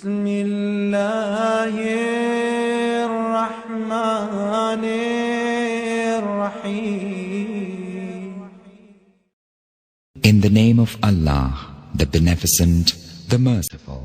بسم الله الرحمن الرحيم. In the name of Allah, the Beneficent, the Merciful.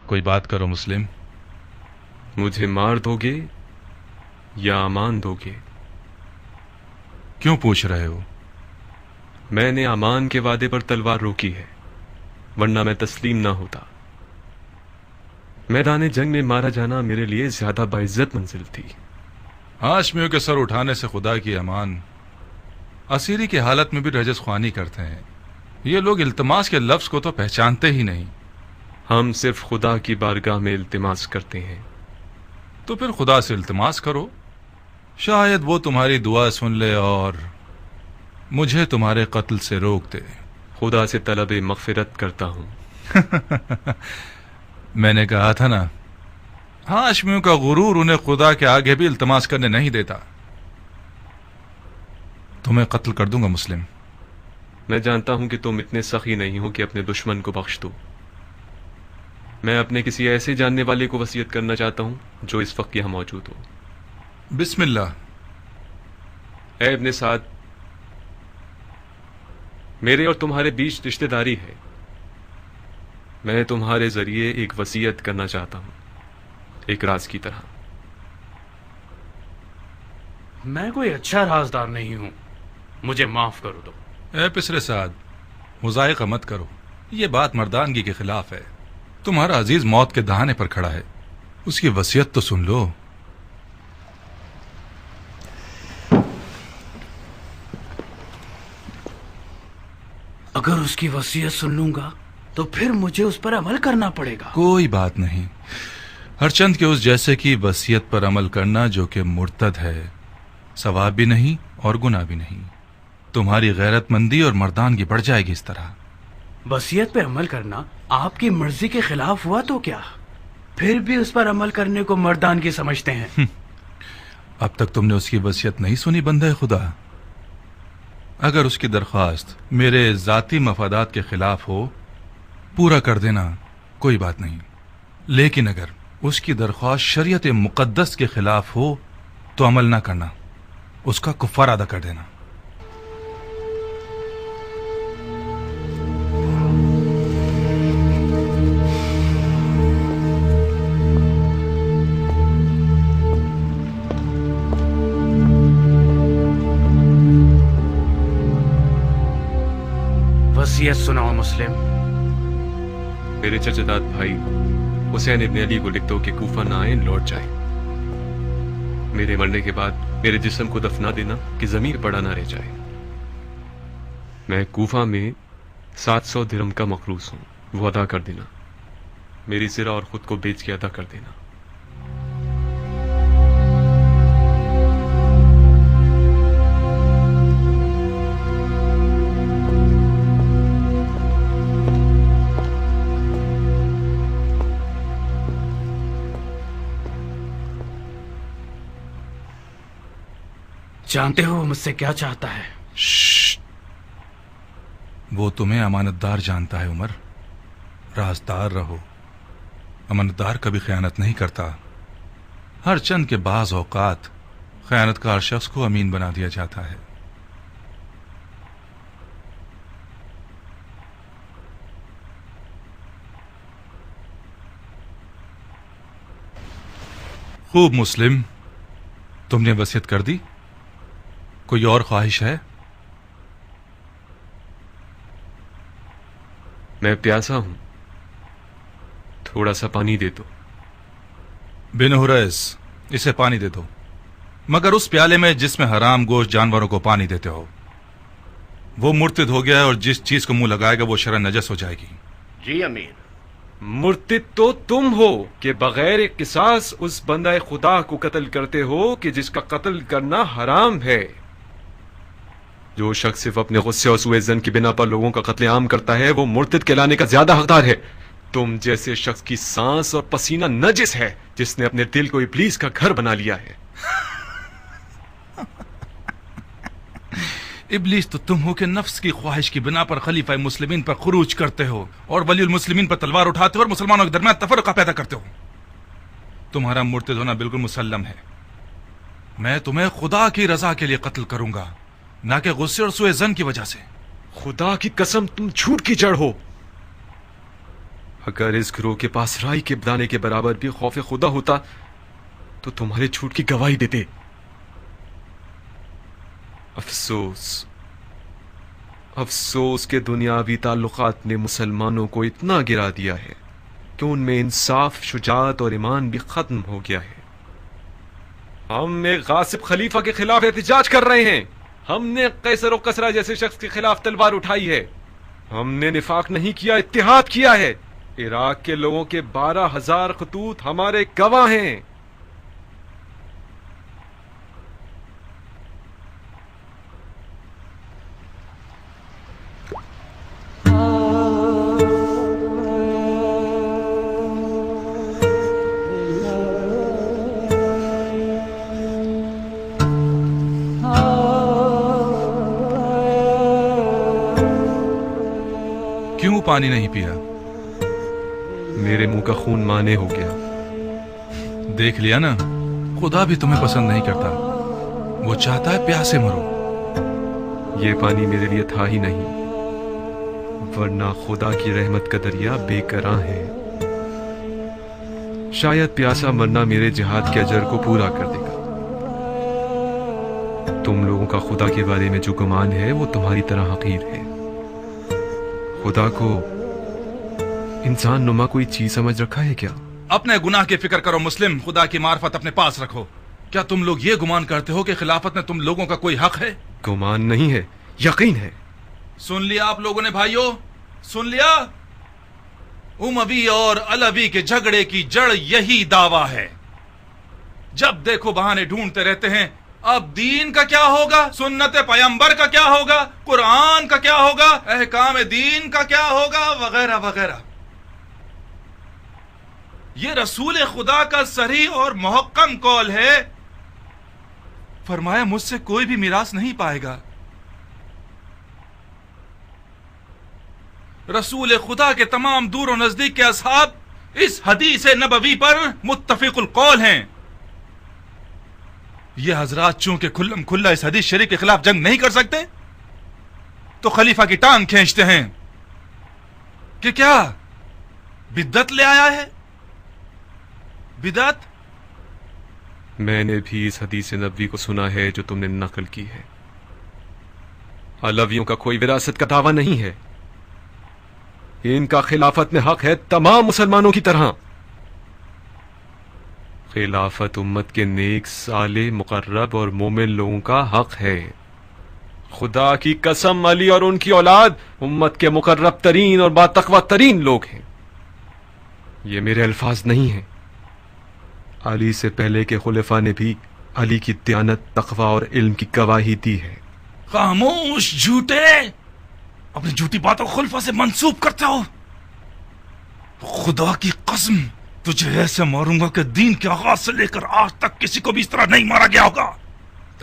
کوئی بات کرو مسلم. مجھے مار دو گے یا امان دو گے؟ کیوں پوچھ رہے ہو؟ میں نے امان کے وعدے پر تلوار روکی ہے، ورنہ میں تسلیم نہ ہوتا. میدان جنگ میں مارا جانا میرے لیے زیادہ باعزت منزل تھی. ہاشمیوں کے سر اٹھانے سے خدا کی امان. اسیری کی حالت میں بھی رجس خوانی کرتے ہیں. یہ لوگ التماس کے لفظ کو تو پہچانتے ہی نہیں. ہم صرف خدا کی بارگاہ میں التماس کرتے ہیں. تو پھر خدا سے التماس کرو، شاید وہ تمہاری دعا سن لے اور مجھے تمہارے قتل سے روک دے. خدا سے طلب مغفرت کرتا ہوں. میں نے کہا تھا نا، ہاشمیوں کا غرور انہیں خدا کے آگے بھی التماس کرنے نہیں دیتا. تمہیں قتل کر دوں گا مسلم. میں جانتا ہوں کہ تم اتنے سخی نہیں ہو کہ اپنے دشمن کو بخش دو. میں اپنے کسی ایسے جاننے والے کو وصیت کرنا چاہتا ہوں جو اس وقت یہاں موجود ہو. بسم اللہ. اے ابن سعد، میرے اور تمہارے بیچ رشتہ داری ہے. میں تمہارے ذریعے ایک وصیت کرنا چاہتا ہوں، ایک راز کی طرح. میں کوئی اچھا رازدار نہیں ہوں، مجھے معاف کرو دو. اے پسر سعد، مضائقہ مت کرو. یہ بات مردانگی کے خلاف ہے. تمہارا عزیز موت کے دہانے پر کھڑا ہے، اس کی وصیت تو سن لو. اگر اس کی وصیت سن لوں گا تو پھر مجھے اس پر عمل کرنا پڑے گا. کوئی بات نہیں. ہر چند کے اس جیسے کی وصیت پر عمل کرنا جو کہ مرتد ہے، ثواب بھی نہیں اور گناہ بھی نہیں. تمہاری غیرت مندی اور مردانگی بڑھ جائے گی اس طرح. وصیت پہ عمل کرنا آپ کی مرضی کے خلاف ہوا تو کیا؟ پھر بھی اس پر عمل کرنے کو مردانگی سمجھتے ہیں. اب تک تم نے اس کی وصیت نہیں سنی بندہ خدا. اگر اس کی درخواست میرے ذاتی مفادات کے خلاف ہو، پورا کر دینا، کوئی بات نہیں. لیکن اگر اس کی درخواست شریعت مقدس کے خلاف ہو تو عمل نہ کرنا، اس کا کفارہ ادا کر دینا. وصیت سناؤ مسلم. میرے چچا بھائی حسین ابن علی کو لکھ دو کہ کوفہ نہ آئیں، لوٹ جائیں. میرے مرنے کے بعد میرے جسم کو دفنا دینا کہ ضمیر پڑا نہ رہ جائے. میں کوفہ میں 700 درہم کا مقروض ہوں، وہ ادا کر دینا. میری زرہ اور خود کو بیچ کے ادا کر دینا. جانتے ہو وہ مجھ سے کیا چاہتا ہے؟ وہ تمہیں امانت دار جانتا ہے عمر. رازدار رہو. امانت دار کبھی خیانت نہیں کرتا. ہر چند کے بعض اوقات خیانت کار شخص کو امین بنا دیا جاتا ہے. خوب مسلم، تم نے وصیت کر دی؟ کوئی اور خواہش ہے؟ میں پیاسا ہوں، تھوڑا سا پانی دے دو۔ بن حریث، اسے پانی دے دو، مگر اس پیالے میں جس میں حرام گوشت جانوروں کو پانی دیتے ہو۔ وہ مرتد ہو گیا ہے اور جس چیز کو منہ لگائے گا وہ شرعاً نجس ہو جائے گی۔ جی امیر۔ مرتد تو تم ہو کہ بغیر قصاص اس بندہ خدا کو قتل کرتے ہو کہ جس کا قتل کرنا حرام ہے۔ جو شخص صرف اپنے غصے اور سوء ظن کی بنا پر لوگوں کا قتل عام کرتا ہے وہ مرتد کہلانے کا زیادہ حقدار ہے۔ تم جیسے شخص کی سانس اور پسینہ نجس ہے جس نے اپنے دل کو ابلیس کا گھر بنا لیا ہے۔ ابلیس تو تم ہو کہ نفس کی خواہش کی بنا پر خلیفہ مسلمین پر خروج کرتے ہو اور ولی المسلمین پر تلوار اٹھاتے ہو اور مسلمانوں کے درمیان تفرقہ پیدا کرتے ہو۔ تمہارا مرتد ہونا بالکل مسلم ہے۔ میں تمہیں خدا کی رضا کے لیے قتل کروں گا، نہ کہ غصے اور سوء ظن کی وجہ سے۔ خدا کی قسم تم جھوٹ کی جڑ ہو۔ اگر اس گروہ کے پاس رائی کے دانے کے برابر بھی خوف خدا ہوتا تو تمہارے جھوٹ کی گواہی دیتے۔ افسوس کہ دنیاوی تعلقات نے مسلمانوں کو اتنا گرا دیا ہے کہ ان میں انصاف، شجاعت اور ایمان بھی ختم ہو گیا ہے۔ ہم ایک غاصب خلیفہ کے خلاف احتجاج کر رہے ہیں۔ ہم نے قیصر و کسریٰ جیسے شخص کے خلاف تلوار اٹھائی ہے۔ ہم نے نفاق نہیں کیا، اتحاد کیا ہے۔ عراق کے لوگوں کے 12,000 خطوط ہمارے گواہ ہیں۔ کیوں پانی نہیں پیا؟ میرے منہ کا خون مانے ہو گیا۔ دیکھ لیا نا، خدا بھی تمہیں پسند نہیں کرتا، وہ چاہتا ہے پیاسے مرو۔ یہ پانی میرے لیے تھا ہی نہیں، ورنہ خدا کی رحمت کا دریا بے کراں ہے۔ شاید پیاسا مرنا میرے جہاد کے اجر کو پورا کر دے گا۔ تم لوگوں کا خدا کے بارے میں جو گمان ہے وہ تمہاری طرح حقیر ہے۔ خدا کو انسان نما کوئی چیز سمجھ رکھا ہے کیا؟ اپنے گناہ کی فکر کرو مسلم، خدا کی معرفت اپنے پاس رکھو۔ کیا تم لوگ یہ گمان کرتے ہو کہ خلافت میں تم لوگوں کا کوئی حق ہے؟ گمان نہیں ہے، یقین ہے۔ سن لیا آپ لوگوں نے بھائیوں، سن لیا؟ اموی اور علوی کے جھگڑے کی جڑ یہی دعویٰ ہے۔ جب دیکھو بہانے ڈھونڈتے رہتے ہیں، اب دین کا کیا ہوگا، سنت پیغمبر کا کیا ہوگا، قرآن کا کیا ہوگا، احکام دین کا کیا ہوگا، وغیرہ وغیرہ۔ یہ رسول خدا کا صریح اور محکم قول ہے، فرمایا مجھ سے کوئی بھی میراث نہیں پائے گا۔ رسول خدا کے تمام دور و نزدیک کے اصحاب اس حدیث نبوی پر متفق القول ہیں۔ یہ حضرات چونکہ کھلم کھلا اس حدیث شریف کے خلاف جنگ نہیں کر سکتے تو خلیفہ کی ٹانگ کھینچتے ہیں کہ کیا بدعت لے آیا ہے۔ بدعت؟ میں نے بھی اس حدیث نبوی کو سنا ہے جو تم نے نقل کی ہے۔ علویوں کا کوئی وراثت کا دعویٰ نہیں ہے، ان کا خلافت میں حق ہے تمام مسلمانوں کی طرح۔ خلافت امت کے نیک، صالح، مقرب اور مومن لوگوں کا حق ہے۔ خدا کی قسم علی اور ان کی اولاد امت کے مقرب ترین اور باتقوی ترین لوگ ہیں۔ یہ میرے الفاظ نہیں ہیں، علی سے پہلے کے خلفاء نے بھی علی کی دیانت، تقوی اور علم کی گواہی دی ہے۔ خاموش جھوٹے، اپنی جھوٹی باتوں کو خلفاء سے منسوب کرتے ہو۔ خدا کی قسم تجھے ایسے ماروں گا کہ دین کے آغاز سے لے کر آج تک کسی کو بھی اس طرح نہیں مارا گیا ہوگا۔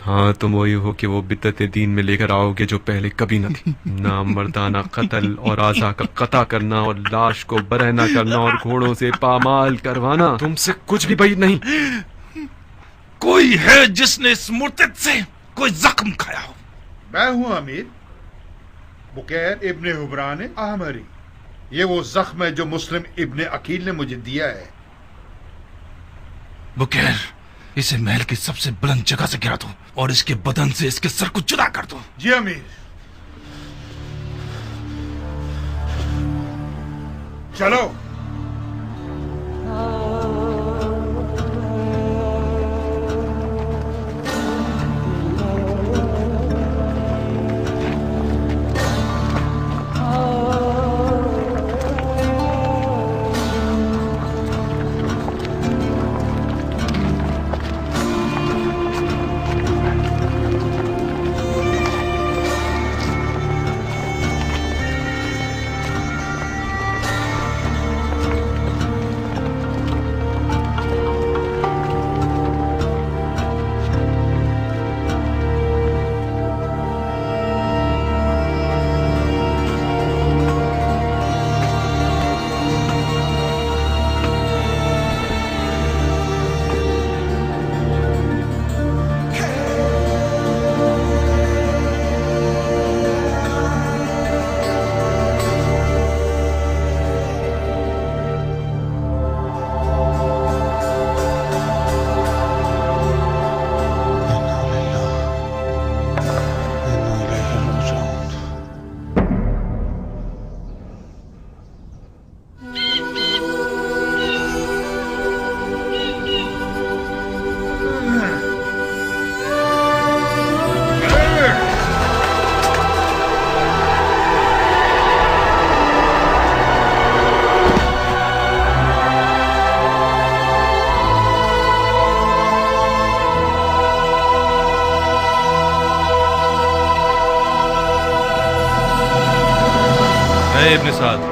ہاں تم وہی ہو کہ وہ بدعتیں دین میں لے کر آؤ گے جو پہلے کبھی نہ تھی۔ نامردانہ قتل اور اعضاء کا قطع کرنا اور لاش کو برہنہ کرنا اور گھوڑوں سے پامال کروانا تم سے کچھ بھی بعید نہیں۔ کوئی ہے جس نے اس مرتد سے کوئی زخم کھایا ہو؟ میں ہوں امیر، بکیر ابن حبران احمری۔ یہ وہ زخم ہے جو مسلم ابن عقیل نے مجھے دیا ہے۔ بکیر اسے محل کی سب سے بلند جگہ سے گرا دو اور اس کے بدن سے اس کے سر کو جدا کر دو. جی امیر. چلو. ابن سعد.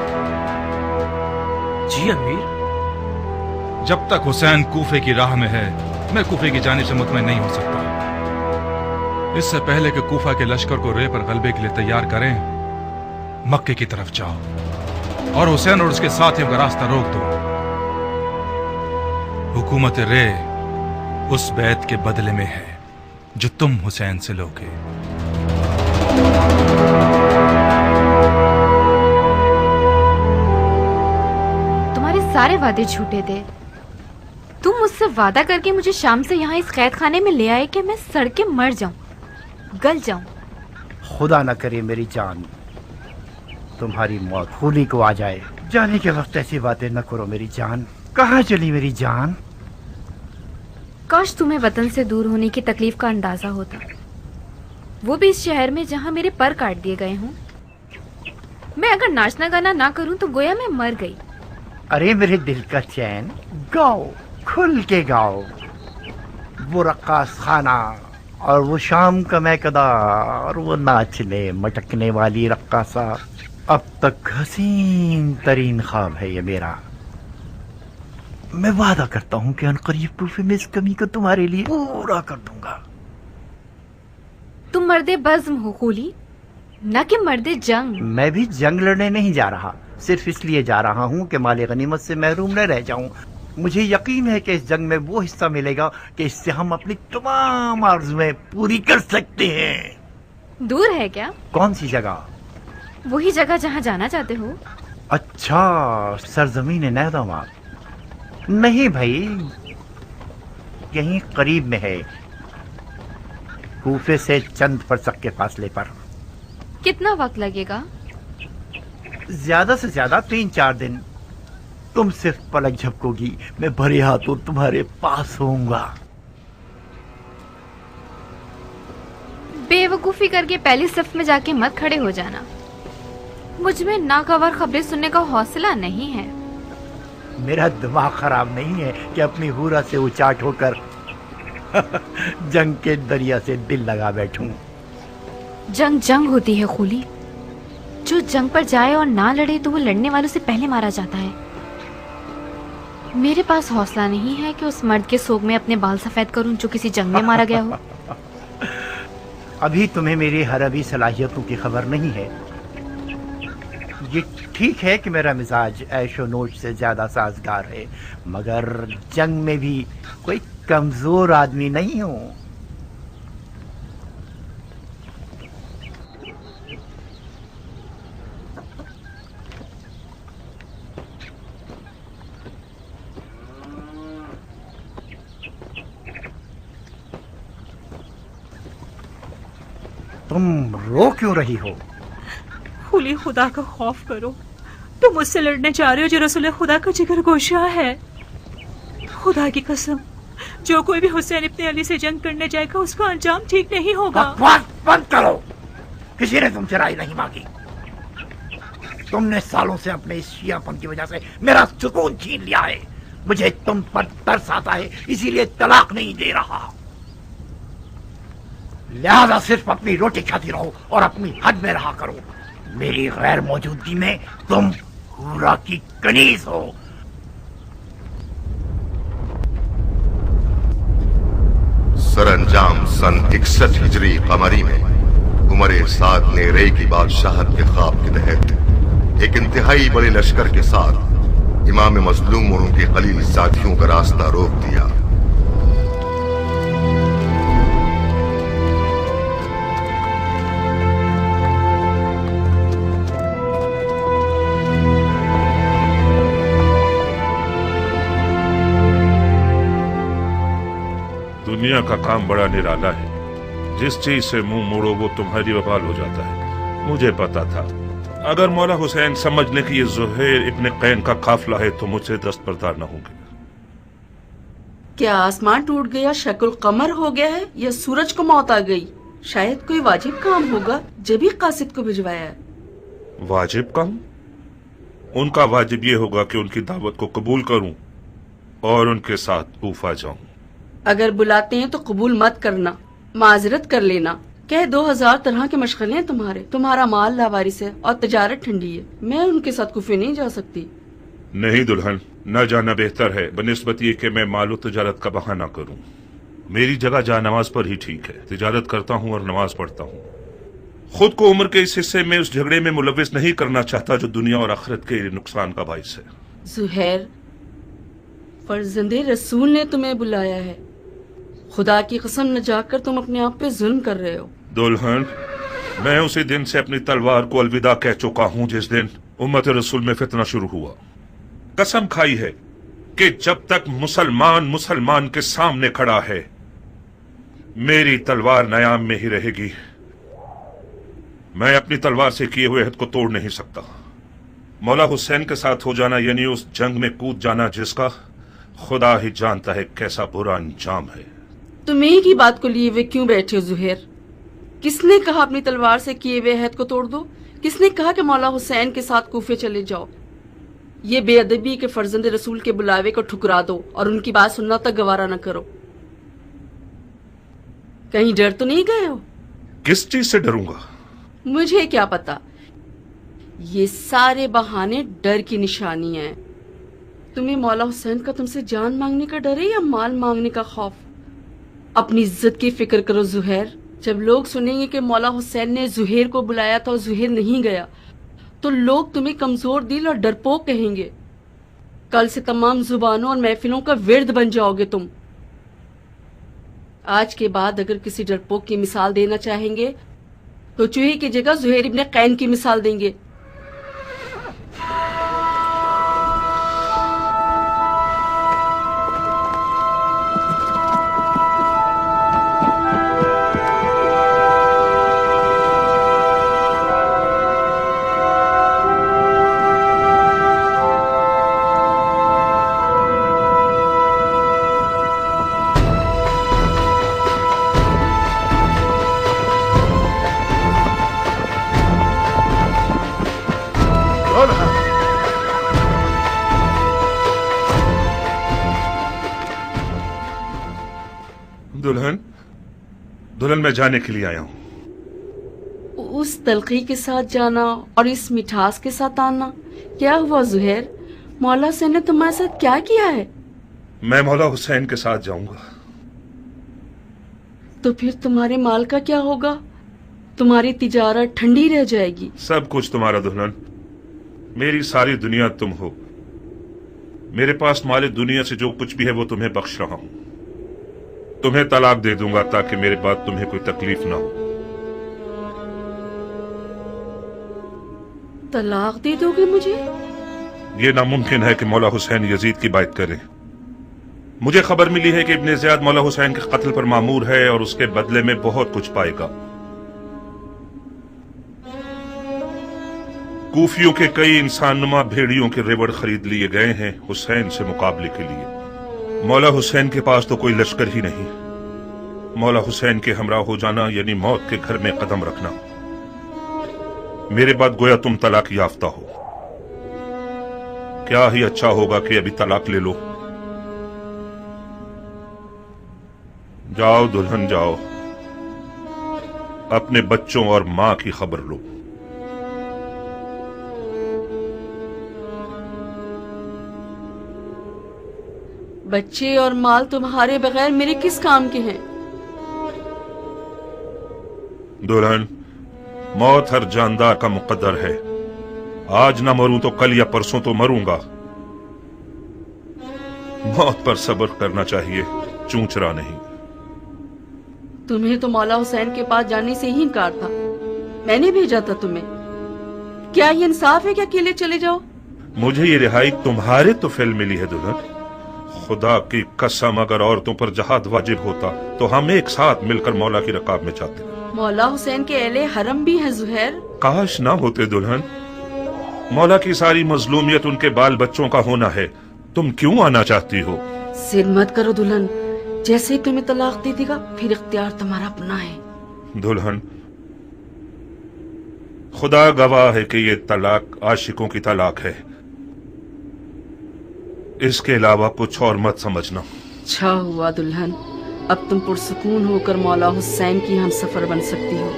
جی امیر. جب تک حسین کوفے کی راہ میں ہے میں کوفے کی جانب سے مطمئن نہیں ہو سکتا. اس سے پہلے کہ کوفہ کے لشکر کو رے پر غلبے کے لیے تیار کریں مکے کی طرف جاؤ اور حسین اور اس کے ساتھیوں کا راستہ روک دو. حکومت رے اس بیعت کے بدلے میں ہے جو تم حسین سے لوگے. سارے وعدے جھوٹے تھے. تم مجھ سے وعدہ کر کے مجھے شام سے یہاں اس قید خانے میں لے آئے کہ میں سڑ کے مر جاؤں, گل جاؤں. خدا نہ کرے میری جان تمہاری موت خولی کو آ جائے. جانے کے وقت ایسی باتیں نہ کرو میری جان. کہاں چلی میری جان؟ کاش تمہیں وطن سے دور ہونے کی تکلیف کا اندازہ ہوتا, وہ بھی اس شہر میں جہاں میرے پر کاٹ دیے گئے ہوں. میں اگر ناچنا گانا نہ کروں تو گویا میں مر گئی. ارے میرے دل کا چین, گاؤ, کھل کے گاؤ. وہ رقاص خانہ اور وہ شام کا میکدہ اور وہ ناچنے مٹکنے والی رقاصہ اب تک حسین ترین خواب ہے یہ میرا. میں وعدہ کرتا ہوں کہ عنقریب کوفے میں اس کمی کو تمہارے لیے پورا کر دوں گا. تم مرد بزم ہو خولی, نہ کہ مرد جنگ. میں بھی جنگ لڑنے نہیں جا رہا, صرف اس لیے جا رہا ہوں کہ مال غنیمت سے محروم نہ رہ جاؤں. مجھے یقین ہے کہ اس جنگ میں وہ حصہ ملے گا کہ اس سے ہم اپنی تمام آرزویں پوری کر سکتے ہیں. دور ہے کیا؟ کون سی جگہ؟ وہی جگہ جہاں جانا چاہتے ہو. اچھا, سرزمین نیدما. نہیں بھائی, یہیں قریب میں ہے, کوفے سے چند فرسخ کے فاصلے پر. کتنا وقت لگے گا؟ زیادہ سے زیادہ 3-4 دن. تم صرف پلک جھپکو گی, میں بھرے ہاتھوں تمہارے پاس ہوں گا. بے وقوفی کر کے پہلی صف میں جا کے مت کھڑے ہو جانا. مجھ میں ناگوار خبریں سننے کا حوصلہ نہیں ہے. میرا دماغ خراب نہیں ہے کہ اپنی حورا سے اچاٹ ہو کر جنگ کے دریا سے دل لگا بیٹھوں. جنگ جنگ ہوتی ہے خولی. جو جنگ پر جائے اور نہ لڑے تو وہ لڑنے والوں سے پہلے مارا جاتا ہے. میرے پاس حوصلہ نہیں ہے کہ اس مرد کے سوگ میں اپنے بال سفید کروں جو کسی جنگ میں مارا گیا ہو. ابھی تمہیں میری حربی صلاحیتوں کی خبر نہیں ہے. یہ ٹھیک ہے کہ میرا مزاج عیش و نوش سے زیادہ سازگار ہے, مگر جنگ میں بھی کوئی کمزور آدمی نہیں ہوں. तुम रो क्यों रही हो? खुली खुदा का खौफ करो, तुम मुझसे लड़ने जा रहे हो जो रसूल खुदा का जिगर गोशा है। खुदा की कसम, जो कोई भी हुसैन इब्ने अली से जंग करने जाएगा उसका अंजाम ठीक नहीं होगा। बकवास बंद करो, किसी ने तुमसे राय नहीं मांगी। तुमने सालों से अपने इस शियापन की वजह से मेरा सुकून छीन लिया है। मुझे तुम पर तरस आता है, इसीलिए तलाक नहीं दे रहा। लिहाजा सिर्फ अपनी रोटी खाती रहो और अपनी हद में रहा करो। मेरी गैर मौजूदगी में तुम हुरा की कनीज हो। सरअंजाम सन 61 हिजरी कमरी में उमर साद ने रे की बादशाहत के ख्वाब के तहत एक इंतहाई बड़े लश्कर के साथ इमाम मजलूम और उनके खलील साथियों का रास्ता रोक दिया। दुनिया का काम बड़ा निराला है, जिस चीज से मुंह मोड़ो वो तुम्हारी वबाल हो जाता है। मुझे पता था अगर मौला हुसैन समझ ले कि ये ज़ुहैर इब्ने कैन का काफिला है तो मुझसे दस्तबरदार न होंगे। क्या आसमान टूट गया, शक्ल कमर हो गया है, या सूरज को मौत आ गई? शायद कोई वाजिब काम होगा जब ही कासिद को भिजवाया है। वाजिब काम? उनका वाजिब ये होगा कि उनकी दावत को कबूल करूं और उनके साथ कूफा जाऊं। अगर बुलाते हैं तो कबूल मत करना, माजरत कर लेना। कह 2000 तरह के मशगले हैं तुम्हारे, तुम्हारा माल लावारिस है और तजारत ठंडी है। मैं उनके साथ कुफे नहीं जा सकती। नहीं दुल्हन, न जाना बेहतर है बनिस्बत ये कि मैं मालो तजारत का बहाना करूं। मेरी जगह जा नमाज पर ही ठीक है। तिजारत करता हूं और नमाज पढ़ता हूं। खुद को उम्र के इस हिस्से में उस झगड़े में मुलविस नहीं करना चाहता जो दुनिया और आखिरत के नुकसान का बाइस है। ज़ुहैर, फर्जंदे रसूल ने तुम्हें बुलाया है। खुदा की कसम न जाकर तुम अपने आप पे जुल्म कर रहे हो। दुल्हन, मैं उसी दिन से अपनी तलवार को अलविदा कह चुका हूं जिस दिन उम्मत रसूल में फितना शुरू हुआ। कसम खाई है कि जब तक मुसलमान मुसलमान के सामने खड़ा है मेरी तलवार नयाम में ही रहेगी। मैं अपनी तलवार से किए हुए अहद को तोड़ नहीं सकता। मौला हुसैन के साथ हो जाना यानी उस जंग में कूद जाना जिसका खुदा ही जानता है कैसा बुरा अंजाम है। तुम एक ही बात को लिए हुए क्यों बैठे हो ज़ुहैर? किसने कहा अपनी तलवार से किए हुए अहद को तोड़ दो? किसने कहा कि मौला हुसैन के साथ कूफे चले जाओ? ये बेअदबी के फर्जंद रसूल के बुलावे को ठुकरा दो और उनकी बात सुनना तक गवारा न करो। कहीं डर तो नहीं गए हो? किस चीज से डरूंगा? मुझे क्या पता। ये सारे बहाने डर की निशानियां हैं। तुम्हें मौला हुसैन का तुमसे जान मांगने का डर है या माल मांगने का खौफ? अपनी इज्जत की फिक्र करो ज़ुहैर। जब लोग सुनेंगे कि मौला हुसैन ने ज़ुहैर को बुलाया था और ज़ुहैर नहीं गया तो लोग तुम्हें कमजोर दिल और डरपोक कहेंगे। कल से तमाम जुबानों और महफिलों का विर्द बन जाओगे तुम। आज के बाद अगर किसी डरपोक की मिसाल देना चाहेंगे तो चूहे की जगह ज़ुहैर इब्ने कैन की मिसाल देंगे। दुल्हन मैं जाने के लिए आया हूं। उस तलखी के साथ जाना और इस मिठास के साथ आना, क्या हुआ ज़ुहैर? मौला हुसैन ने तुम्हारे साथ क्या किया है? मैं मौला हुसैन के साथ जाऊंगा। तो फिर तुम्हारे माल का क्या होगा? तुम्हारी तिजारत ठंडी रह जाएगी। सब कुछ तुम्हारा दुल्हन। मेरी सारी दुनिया तुम हो। मेरे पास माले दुनिया से जो कुछ भी है वो तुम्हें बख्श रहा हूं। तुम्हें तलाक दे दूंगा ताकि मेरे बाद तुम्हें कोई तकलीफ ना हो। तलाक दे दोगे मुझे? ये नामुमकिन है कि मौला हुसैन यजीद की बात करें। मुझे खबर मिली है कि इब्ने ज़ियाद मौला हुसैन के कत्ल पर मामूर है और उसके बदले में बहुत कुछ पाएगा। کوفیوں کے کئی انسان نما بھیڑیوں کے ریوڑ خرید لیے گئے ہیں حسین سے مقابلے کے لیے۔ مولا حسین کے پاس تو کوئی لشکر ہی نہیں۔ مولا حسین کے ہمراہ ہو جانا یعنی موت کے گھر میں قدم رکھنا۔ میرے بعد گویا تم طلاق یافتہ ہو۔ کیا ہی اچھا ہوگا کہ ابھی طلاق لے لو۔ جاؤ دلہن جاؤ، اپنے بچوں اور ماں کی خبر لو۔ بچے اور مال تمہارے بغیر میرے کس کام کے ہیں؟ دلہن، موت ہر جاندار کا مقدر ہے۔ آج نہ مروں تو کل یا پرسوں تو مروں گا۔ موت پر صبر کرنا چاہیے، چونچرا نہیں۔ تمہیں تو مولا حسین کے پاس جانے سے ہی انکار تھا، میں نے بھیجا تھا تمہیں۔ کیا یہ انصاف ہے کہ اکیلے چلے جاؤ؟ مجھے یہ رہائی تمہارے تو فعل ملی ہے دلہن۔ خدا کی قسم اگر عورتوں پر جہاد واجب ہوتا تو ہم ایک ساتھ مل کر مولا کی رکاب میں جاتے۔ مولا حسین کے اہل حرم بھی ہیں زہیر۔ کاش نہ ہوتے دلہن۔ مولا کی ساری مظلومیت ان کے بال بچوں کا ہونا ہے، تم کیوں آنا چاہتی ہو؟ ضد مت کرو دلہن، جیسے ہی تمہیں طلاق دے دے گا پھر اختیار تمہارا اپنا ہے۔ دلہن، خدا گواہ ہے کہ یہ طلاق عاشقوں کی طلاق ہے، اس کے علاوہ کچھ اور مت سمجھنا۔ اچھا ہوا دلہن، اب تم پرسکون ہو کر مولا حسین کی ہم سفر بن سکتی ہو۔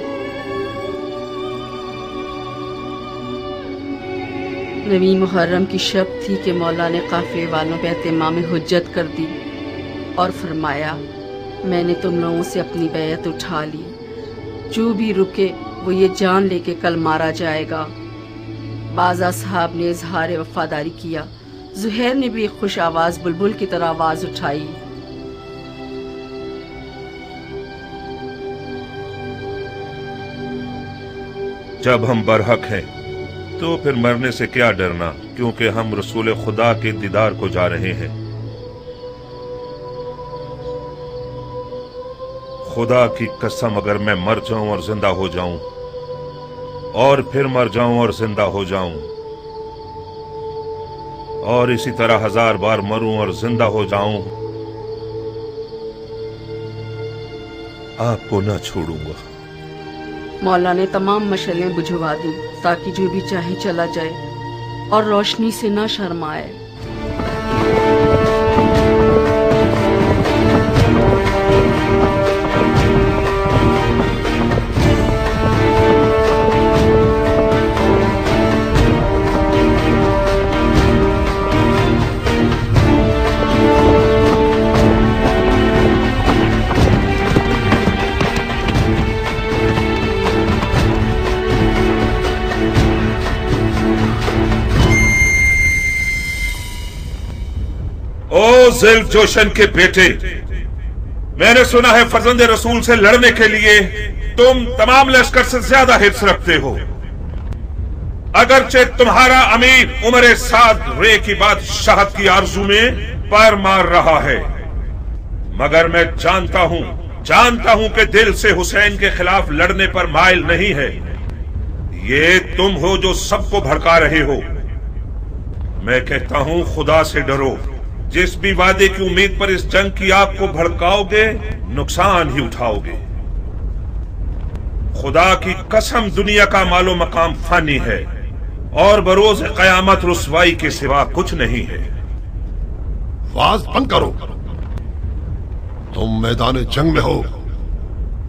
نویں محرم کی شب تھی کہ مولا نے قافلے والوں پہ اہتمام حجت کر دی اور فرمایا، میں نے تم لوگوں سے اپنی بیعت اٹھا لی، جو بھی رکے وہ یہ جان لے کے کل مارا جائے گا۔ بعض اصحاب نے اظہار وفاداری کیا، زہیر نے بھی ایک خوش آواز بلبل کی طرح آواز اٹھائی، جب ہم برحق ہیں تو پھر مرنے سے کیا ڈرنا، کیونکہ ہم رسول خدا کے دیدار کو جا رہے ہیں۔ خدا کی قسم اگر میں مر جاؤں اور زندہ ہو جاؤں اور پھر مر جاؤں اور زندہ ہو جاؤں اور اسی طرح 1000 بار مروں اور زندہ ہو جاؤں، آپ کو نہ چھوڑوں گا۔ مولا نے تمام مشعلیں بجھوا دی تاکہ جو بھی چاہے چلا جائے اور روشنی سے نہ شرمائے۔ او ذیل جوشن کے بیٹے، میں نے سنا ہے فرزند رسول سے لڑنے کے لیے تم تمام لشکر سے زیادہ حرص رکھتے ہو۔ اگرچہ تمہارا امیر عمر سعد رے کی بادشاہت کی آرزو میں پیر مار رہا ہے، مگر میں جانتا ہوں کہ دل سے حسین کے خلاف لڑنے پر مائل نہیں ہے۔ یہ تم ہو جو سب کو بھڑکا رہے ہو۔ میں کہتا ہوں خدا سے ڈرو، جس بھی وعدے کی امید پر اس جنگ کی آگ کو بھڑکاؤ گے نقصان ہی اٹھاؤ گے۔ خدا کی قسم دنیا کا مال و مقام فانی ہے اور بروز قیامت رسوائی کے سوا کچھ نہیں ہے۔ واز بند کرو، تم میدان جنگ میں ہو،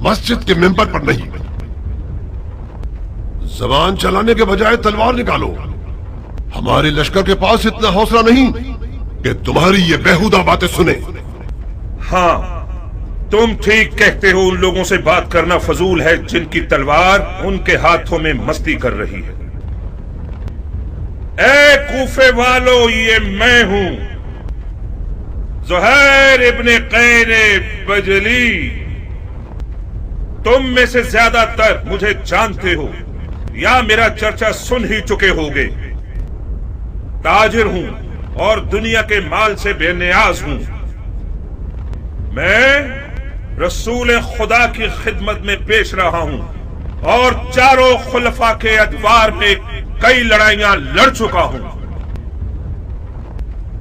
مسجد کے ممبر پر نہیں۔ زبان چلانے کے بجائے تلوار نکالو۔ ہمارے لشکر کے پاس اتنا حوصلہ نہیں کہ تمہاری یہ بیہودہ باتیں سنے۔ ہاں، تم ٹھیک کہتے ہو، ان لوگوں سے بات کرنا فضول ہے جن کی تلوار ان کے ہاتھوں میں مستی کر رہی ہے۔ اے کوفے والو، یہ میں ہوں، زہیر ابن قیر بجلی۔ تم میں سے زیادہ تر مجھے جانتے ہو یا میرا چرچا سن ہی چکے ہوگے۔ تاجر ہوں اور دنیا کے مال سے بے نیاز ہوں۔ میں رسول خدا کی خدمت میں پیش رہا ہوں اور چاروں خلفاء کے ادوار میں कई लड़ाइयां लड़ चुका हूं।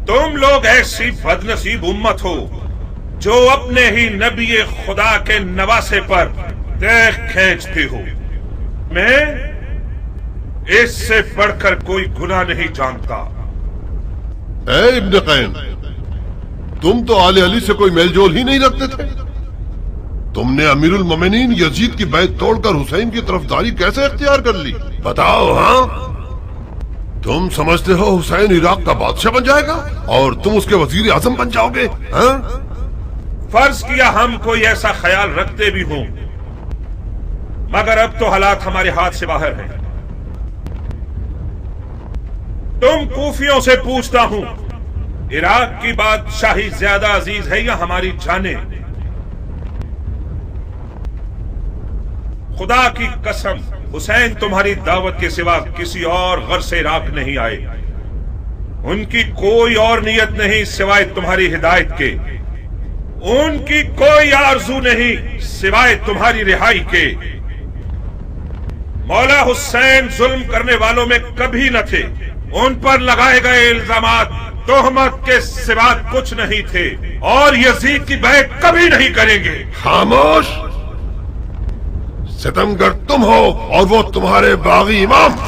तुम लोग ऐसी बदनसीब उम्मत हो जो अपने ही नबी खुदा के नवासे पर देख खींचती हो। मैं इससे बढ़कर कोई गुनाह नहीं जानता। ए इब्न कैन, तुम तो आले अली से कोई मेलजोल ही नहीं रखते थे। तुमने अमीरुल मोमिनीन यजीद की बैत तोड़कर हुसैन की तरफदारी कैसे इख्तियार कर ली? बताओ। हाँ, तुम समझते हो हुसैन इराक का बादशाह बन जाएगा और तुम उसके वजीर आजम बन जाओगे? हाँ? फर्ज किया हम कोई ऐसा ख्याल रखते भी हों, मगर अब तो हालात हमारे हाथ से बाहर हैं। तुम कूफियों से पूछता हूं, इराक की बादशाही ज्यादा अजीज है या हमारी जाने? खुदा की कसम, हुसैन तुम्हारी दावत के सिवा किसी और घर से इराक नहीं आए। उनकी कोई और नियत नहीं सिवाय तुम्हारी हिदायत के। उनकी कोई आरजू नहीं सिवाय तुम्हारी रिहाई के। मौला हुसैन जुल्म करने वालों में कभी न थे। उन पर लगाए गए इल्जामात तोहमत के सिवा कुछ नहीं थे और यजीद की बैत कभी नहीं करेंगे। खामोश! सितमगर तुम हो और वो तुम्हारे बागी इमाम।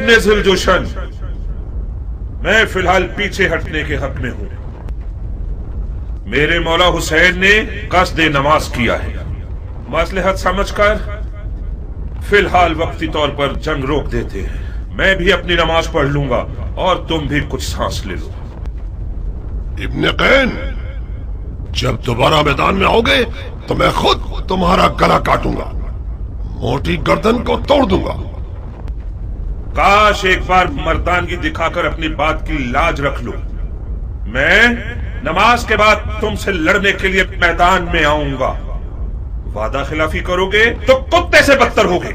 ابن ذوالجوشن، میں فی الحال پیچھے ہٹنے کے حق میں ہوں۔ میرے مولا حسین نے قصد نماز کیا ہے، مصلحت سمجھ کر فی الحال وقتی طور پر جنگ روک دیتے ہیں۔ میں بھی اپنی نماز پڑھ لوں گا اور تم بھی کچھ سانس لے لو۔ ابن قین، جب دوبارہ میدان میں آؤ گے تو میں خود تمہارا گلا کاٹوں گا، موٹی گردن کو توڑ دوں گا۔ کاش ایک بار مردانگی دکھا کر اپنی بات کی لاج رکھ لو۔ میں نماز کے بعد تم سے لڑنے کے لیے میدان میں آؤں گا۔ وعدہ خلافی کرو گے تو کتے سے بدتر ہوگے۔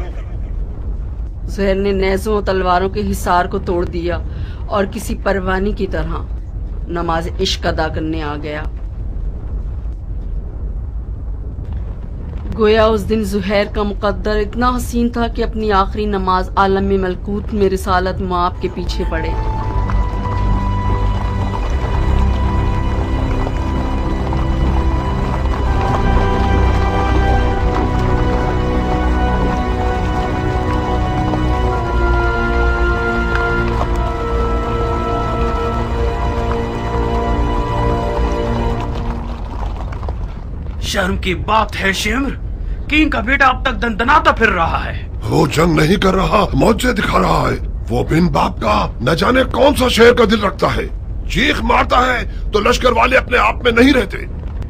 زہر نے نیزوں اور تلواروں کے حصار کو توڑ دیا اور کسی پروانی کی طرح نماز عشق ادا کرنے آ گیا۔ گویا اس دن زہیر کا مقدر اتنا حسین تھا کہ اپنی آخری نماز عالم ملکوت میں رسالت مآب کے پیچھے پڑے۔ شرم کی بات ہے شمر، کین کا بیٹا اب تک دندناتا پھر رہا ہے۔ وہ جنگ نہیں کر رہا، موجے دکھا رہا ہے۔ وہ بن باپ کا نہ جانے کون سا شہر کا دل رکھتا ہے، چیخ مارتا ہے تو لشکر والے اپنے آپ میں نہیں رہتے۔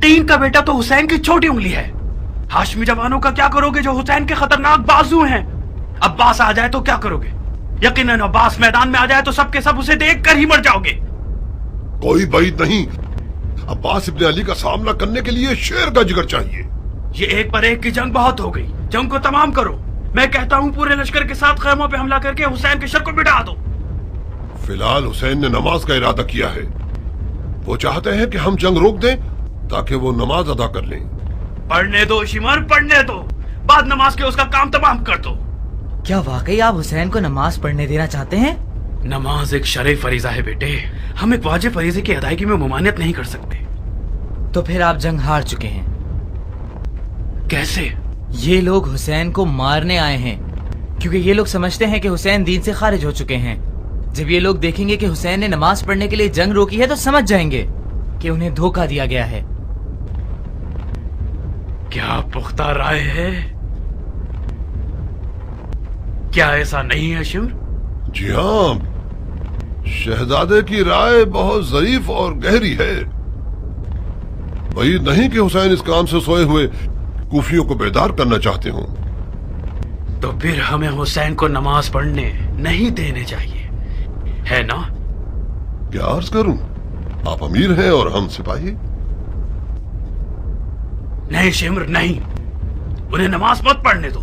تین کا بیٹا تو حسین کی چھوٹی انگلی ہے۔ ہاشمی جوانوں کا کیا کرو گے جو حسین کے خطرناک بازو ہیں؟ عباس آ جائے تو کیا کرو گے؟ یقیناً عباس میدان میں آ جائے تو سب کے سب اسے دیکھ کر ہی مر جاؤ گے۔ کوئی بعید نہیں، عباس ابن علی کا سامنا کرنے کے لیے شیر کا جگر چاہیے۔ یہ ایک پر ایک کی جنگ بہت ہو گئی، جنگ کو تمام کرو۔ میں کہتا ہوں پورے لشکر کے ساتھ خیموں پہ حملہ کر کے حسین کے شر کو مٹا دو۔ فی الحال حسین نے نماز کا ارادہ کیا ہے، وہ چاہتے ہیں کہ ہم جنگ روک دیں تاکہ وہ نماز ادا کر لیں۔ پڑھنے دو شمر، پڑھنے دو، بعد نماز کے اس کا کام تمام کر دو۔ کیا واقعی آپ حسین کو نماز پڑھنے دینا چاہتے ہیں؟ نماز ایک شرعی فریضہ ہے بیٹے، ہم ایک واجب فریضے کی ادائیگی میں ممانعت نہیں کر سکتے۔ تو پھر آپ جنگ ہار چکے ہیں۔ کیسے؟ یہ لوگ حسین کو مارنے آئے ہیں، کیونکہ یہ لوگ سمجھتے ہیں کہ حسین دین سے خارج ہو چکے ہیں۔ جب یہ لوگ دیکھیں گے کہ حسین نے نماز پڑھنے کے لیے جنگ روکی ہے تو سمجھ جائیں گے کہ انہیں دھوکہ دیا گیا ہے۔ کیا پختہ رائے ہے؟ کیا ایسا نہیں ہے شمر؟ جی ہاں، شہزادے کی رائے بہت ظریف اور گہری ہے۔ بعید نہیں کہ حسین اس کام سے سوئے ہوئے کوفیوں کو بیدار کرنا چاہتے ہوں۔ تو پھر ہمیں حسین کو نماز پڑھنے نہیں دینے چاہیے، ہے نا؟ کیا عرض کروں، آپ امیر ہیں اور ہم سپاہی۔ نہیں شمر نہیں، انہیں نماز مت پڑھنے دو۔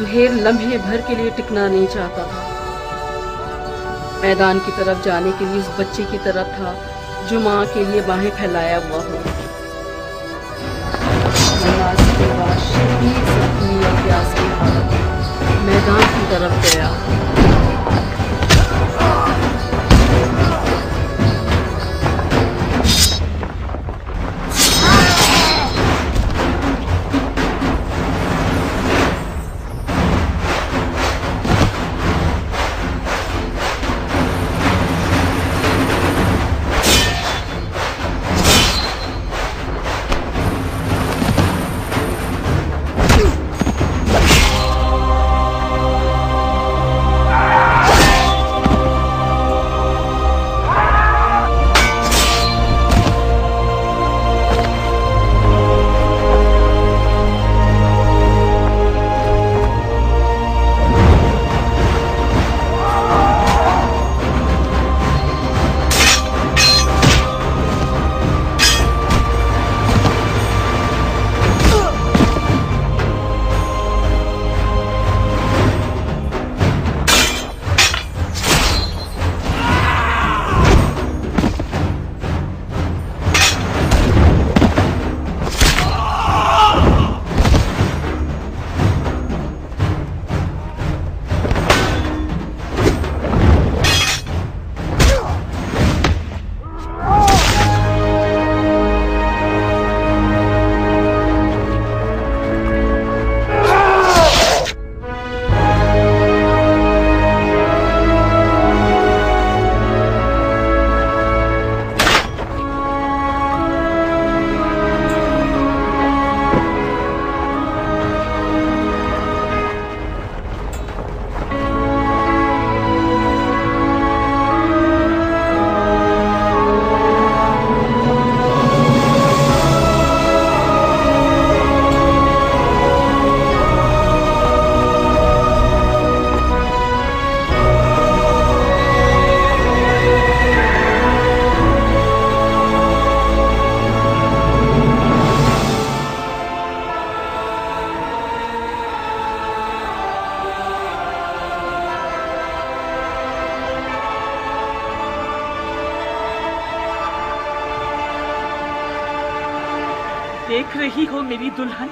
सुहेल लम्हे भर के लिए टिकना नहीं चाहता था। मैदान की तरफ जाने के लिए उस बच्चे की तरफ था जो माँ के लिए बाहें फैलाया हुआ हो। नमाज के बाद शदीद जख्मी और प्यास की हालत में मैदान की तरफ गया। देख रही हो मेरी दुल्हन,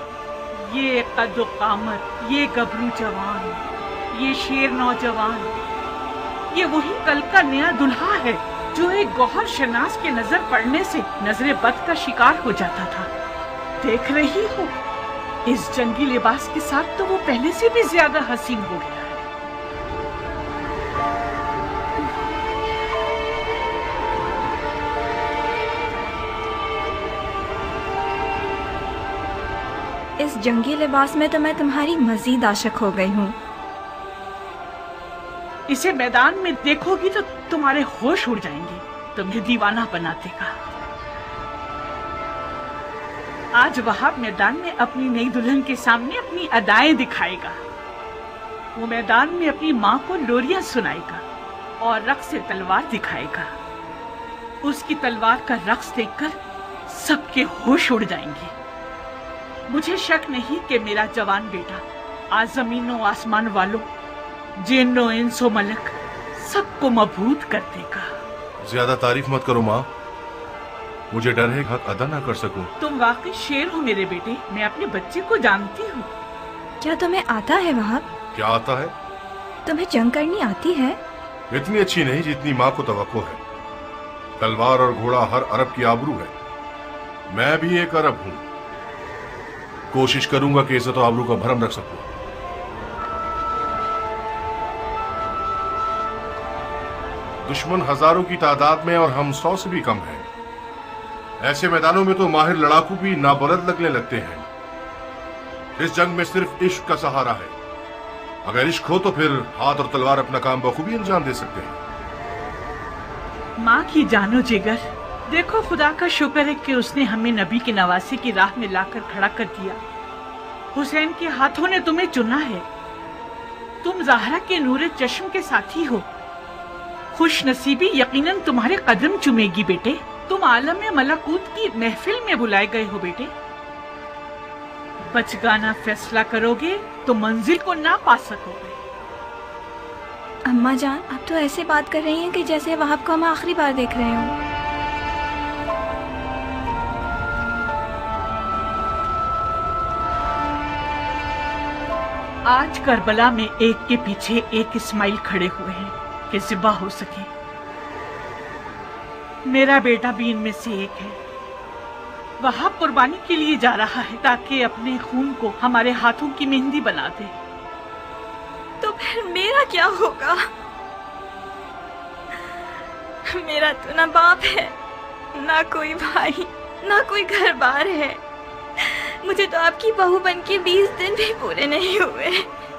ये कद्दो कामत, ये गबरू जवान, ये शेर नौजवान, ये वही कल का नया दुल्हा है जो एक गौहर शनास के नजर पड़ने से नजरे बद का शिकार हो जाता था। देख रही हो, इस जंगी लिबास के साथ तो वो पहले से भी ज्यादा हसीन हो गया। इस जंगी लिबास में तो मैं तुम्हारी मजीद आशिक हो गई हूँ। इसे मैदान में देखोगी तो तुम्हारे होश उड़ जाएंगे, तुम्हें दीवाना बना देगा। आज वहाब मैदान में अपनी नई दुल्हन के सामने अपनी अदाएं दिखाएगा। वो मैदान में अपनी माँ को लोरियां सुनाएगा और रक्स से तलवार दिखाएगा। उसकी तलवार का रक्स देखकर सबके होश उड़ जाएंगे। मुझे शक नहीं कि मेरा जवान बेटा आज जमीनों आसमान वालों, जिन्नो इंसो मलक सबको मबहूत कर देगा। ज्यादा तारीफ मत करो माँ, मुझे डर है हक अदा ना कर सकूं। तुम वाकई शेर हो मेरे बेटे, मैं अपने बच्चे को जानती हूँ। क्या तुम्हें आता है वहाब? क्या आता है? तुम्हें जंग करनी आती है? इतनी अच्छी नहीं जितनी माँ को तवक्को है। तलवार और घोड़ा हर अरब की आबरू है। मैं भी एक अरब हूँ। कोशिश करूंगा कि इज्जत और आबरू का भरम रख सकूं। दुश्मन हजारों की तादाद में और हम 100 से भी कम हैं। ऐसे मैदानों में तो माहिर लड़ाकू भी नाबलद लगने लगते हैं। इस जंग में सिर्फ इश्क का सहारा है। अगर इश्क हो तो फिर हाथ और तलवार अपना काम बखूबी अंजाम दे सकते हैं। माँ की जानो जिगर, देखो खुदा का शुक्र है कि उसने हमें नबी की नवासी की राह में लाकर खड़ा कर दिया। हुसैन के हाथों ने तुम्हें चुना है। तुम ज़हरा के नूरे चश्म के साथी हो। खुश नसीबी यकीनन तुम्हारे कदम चुमेगी बेटे। तुम आलम मलकूत की महफिल में बुलाए गए हो बेटे। बचगाना फैसला करोगे तो मंजिल को ना पा सकोगे। अम्मा जान, आप तो ऐसे बात कर रही हैं कि जैसे वहाब को हम आखिरी बार देख रहे हों। आज करबला में एक के पीछे एक इस्माइल खड़े हुए हैं कि ज़िबा हो सके। मेरा बेटा भी इनमें से एक है। वहाब कुर्बानी के लिए जा रहा है ताकि अपने खून को हमारे हाथों की मेहंदी बना दे। तो फिर मेरा क्या होगा? मेरा तो ना बाप है, ना कोई भाई, ना कोई घर बार है। मुझे तो आपकी बहू बन के 20 दिन भी पूरे नहीं हुए।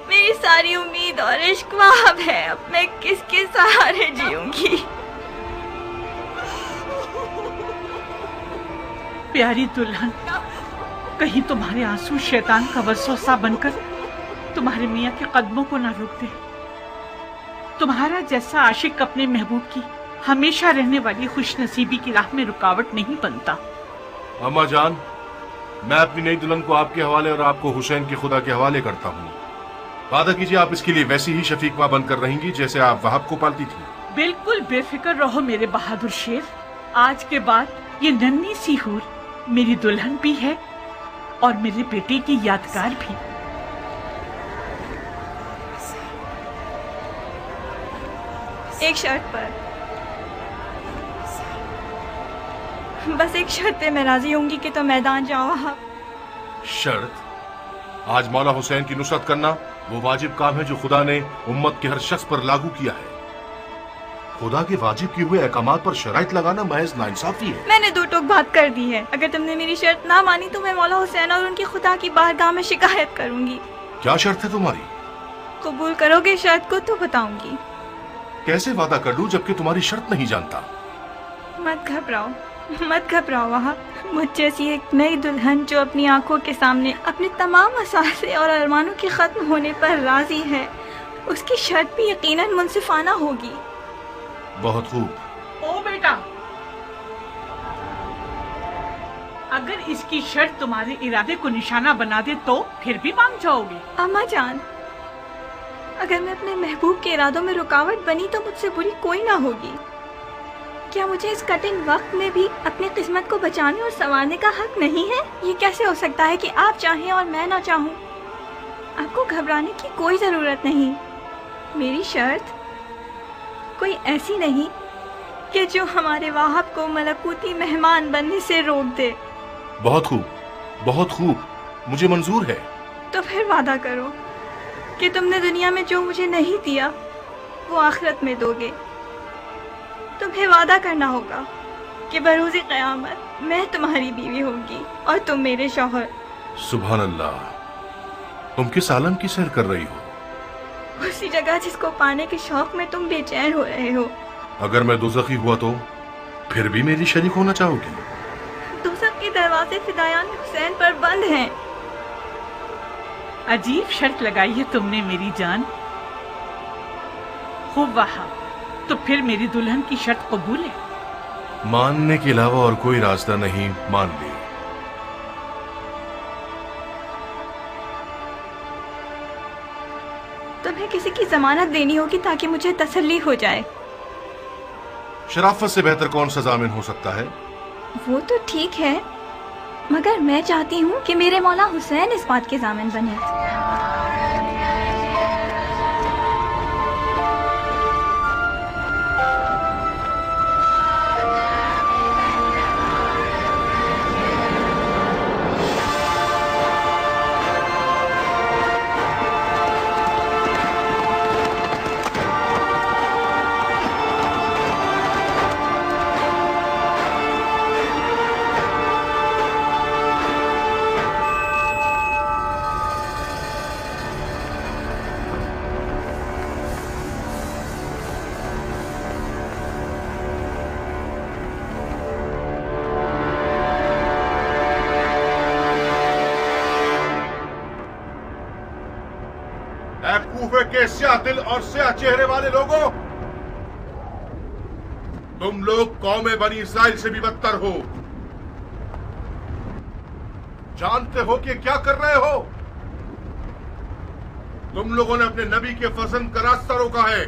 मेरी सारी उम्मीद और इश्क वहाब है। अब मैं किसके सहारे जीऊंगी? प्यारी दुल्हन, कहीं तुम्हारे आंसू शैतान का वसवसा बनकर तुम्हारे मियाँ के कदमों को ना रोक दे। तुम्हारा जैसा आशिक अपने महबूब की हमेशा रहने वाली खुशनसीबी की राह में रुकावट नहीं बनता। अम्मा जान, मैं अपनी नई दुल्हन को आपके हवाले और आपको हुसैन के खुदा के हवाले करता हूँ। वादा कीजिए आप इसके लिए वैसी ही शफीक माँ बनकर रहेंगी जैसे आप वहाब को पालती थी। बिल्कुल बेफिक्र रहो मेरे बहादुर शेर। आज के बाद ये नन्ही सी हूर मेरी दुल्हन भी है और मेरे बेटे की यादगार भी। एक शर्त पर, बस एक शर्त पे मैं राजी होंगी कि तो मैदान जाओ आप। शर्त? आज मौला हुसैन की नुसरत करना वो वाजिब काम है जो खुदा ने उम्मत के हर शख्स पर लागू किया है। खुदा के वाजिब किए हुए अहकामात पर शराइत लगाना महज नाइंसाफी है। मैंने दो टोक बात कर दी है। अगर तुमने मेरी शर्त ना मानी तो मैं मौला हुसैन और उनकी खुदा की बारगाह में शिकायत करूंगी। क्या शर्त है तुम्हारी? कबूल करोगे शर्त को तो बताऊंगी। कैसे वादा कर लूं जबकि तुम्हारी शर्त नहीं जानता? मत घबराओ, मत घबराओ वहाब। मुझ जैसी एक नई दुल्हन जो अपनी आंखों के सामने अपने तमाम असासे और अरमानों के खत्म होने पर राजी है, उसकी शर्त भी यकीनन मुनसिफाना होगी। बहुत खूब। ओ बेटा, अगर इसकी शर्त तुम्हारे इरादे को निशाना बना दे तो फिर भी मान जाओगे? अम्मा जान, अगर मैं अपने महबूब के इरादों में रुकावट बनी तो मुझसे बुरी कोई ना होगी। क्या मुझे इस कठिन वक्त में भी अपनी किस्मत को बचाने और संवारने का हक नहीं है? ये कैसे हो सकता है कि आप चाहें और मैं ना चाहूँ? आपको घबराने की कोई जरूरत नहीं। मेरी शर्त कोई ऐसी नहीं कि जो हमारे वाहब को मलकूती मेहमान बनने से रोक दे। बहुत खूब, बहुत खूब, मुझे मंजूर है। तो फिर वादा करो कि तुमने दुनिया में जो मुझे नहीं दिया वो आखिरत में दोगे। तुम्हें वादा करना होगा कि बरोज़े क़यामत मैं तुम्हारी बीवी होंगी और तुम मेरे शौहर। सुभान अल्लाह, तुम किस आलम की सैर कर रही हो? उसी जगह जिसको पाने के शौक में तुम बेचैन हो रहे हो। अगर मैं दोज़खी हुआ तो फिर भी मेरी शरीक होना चाहोगी? दोज़ख के दरवाजे फिदायान हुसैन पर बंद हैं। अजीब शर्त लगाई है तुमने मेरी जान। खूब वहाब, तो फिर मेरी दुल्हन की शर्त कबूल है? मानने के अलावा और कोई रास्ता नहीं, मान ली। तुम्हें किसी की जमानत देनी होगी ताकि मुझे तसल्ली हो जाए। शराफत से बेहतर कौन सा जामिन हो सकता है? वो तो ठीक है, मगर मैं चाहती हूँ कि मेरे मौला हुसैन इस बात के जामिन बने। कूफे के स्याह दिल और स्याह चेहरे वाले लोगों, तुम लोग कौम बनी इसराइल से भी बदतर हो। जानते हो कि क्या कर रहे हो? तुम लोगों ने अपने नबी के फजल का रास्ता रोका है।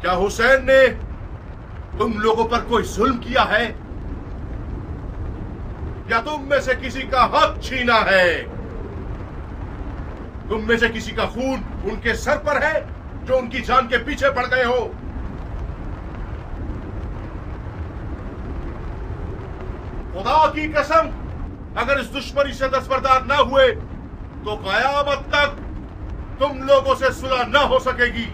क्या हुसैन ने तुम लोगों पर कोई जुल्म किया है या तुम में से किसी का हक छीना है? तुम में से किसी का खून उनके सर पर है जो उनकी जान के पीछे पड़ गए हो? खुदा की कसम, अगर इस दुश्मनी से दस्तबरदार न हुए तो कयामत तक तुम लोगों से सुलह न हो सकेगी।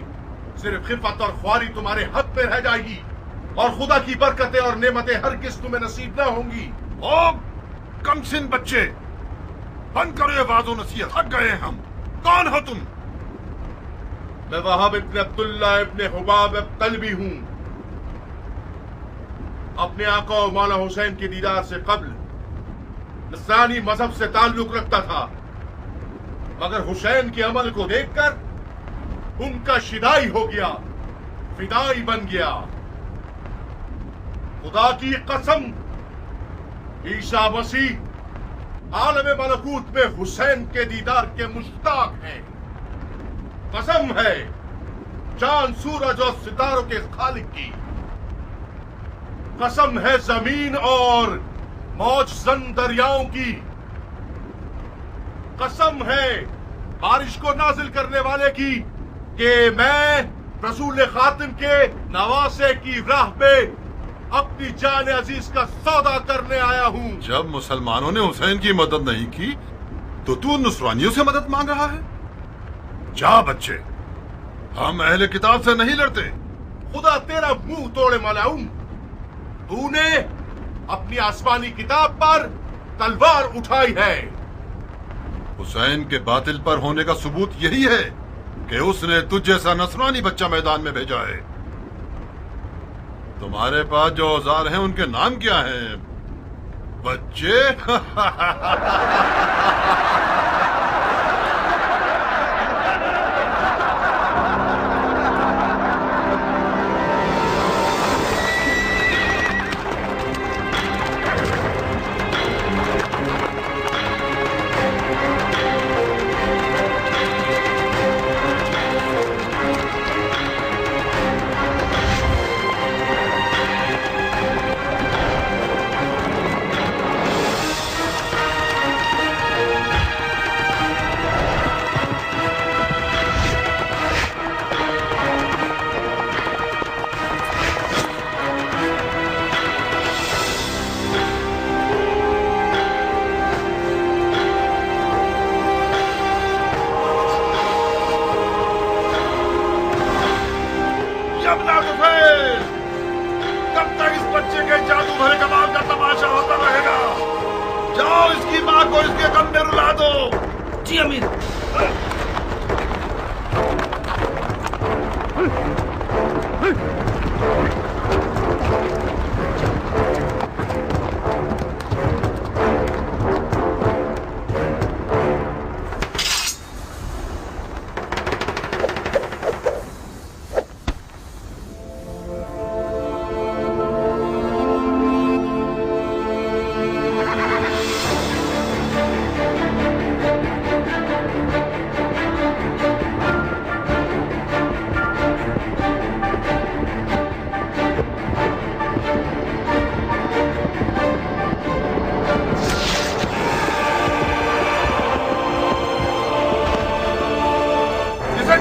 सिर्फ खिफत और ख्वारी तुम्हारे हक पे रह जाएगी और खुदा की बरकतें और नेमतें हरगिज़ तुम्हें नसीब न होंगी। ओ कमसिन बच्चे, बंद करो ये वाज़ो नसीहत, थक गए हैं हम। कौन हो तुम? मैं वहाब इब्न अब्दुल्ला इब्न हुबाब कल्बी हूं। अपने आका और मौला हुसैन के दीदार से कब्ल नसरानी मजहब से ताल्लुक रखता था, मगर हुसैन के अमल को देखकर उनका शिदाई हो गया, फिदाई बन गया। खुदा की कसम, ईसा मसीह आलम मलकूत में हुसैन के दीदार के मुश्ताक हैं। कसम है चांद सूरज और सितारों के खालिक की। कसम है जमीन और मौजजन दरियाओं की। कसम है बारिश को नाजिल करने वाले की कि मैं रसूल खातिम के नवासे की राह पे अपनी जान अजीज का सौदा करने आया हूँ। जब मुसलमानों ने हुसैन की मदद नहीं की तो तू नुसरानियों से मदद मांग रहा है? जा बच्चे, हम अहले किताब से नहीं लड़ते। खुदा तेरा मुंह तोड़े मलाऊं, तूने अपनी आसमानी किताब पर तलवार उठाई है। हुसैन के बातिल पर होने का सबूत यही है कि उसने तुझ जैसा नसरानी बच्चा मैदान में भेजा है। तुम्हारे पास जो औजार हैं उनके नाम क्या हैं बच्चे?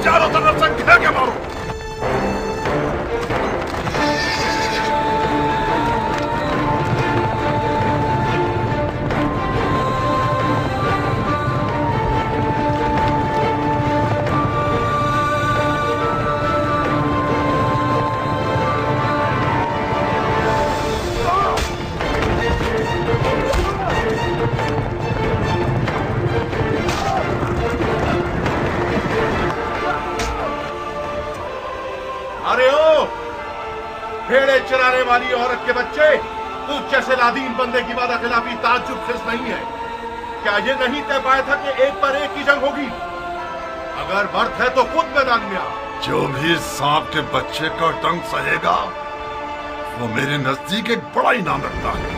चारों तरफ से घेर के मारो। भेड़े चराने वाली औरत के बच्चे, तू जैसे लादीन बंदे की वादा खिलाफी ताज्जुब खिस नहीं है। क्या ये नहीं तय पाया था कि एक पर एक की जंग होगी? अगर मर्द है तो खुद मैदान में आ। जो भी सांप के बच्चे का डंक सहेगा वो मेरे नजदीक एक बड़ा इनाम रखता है।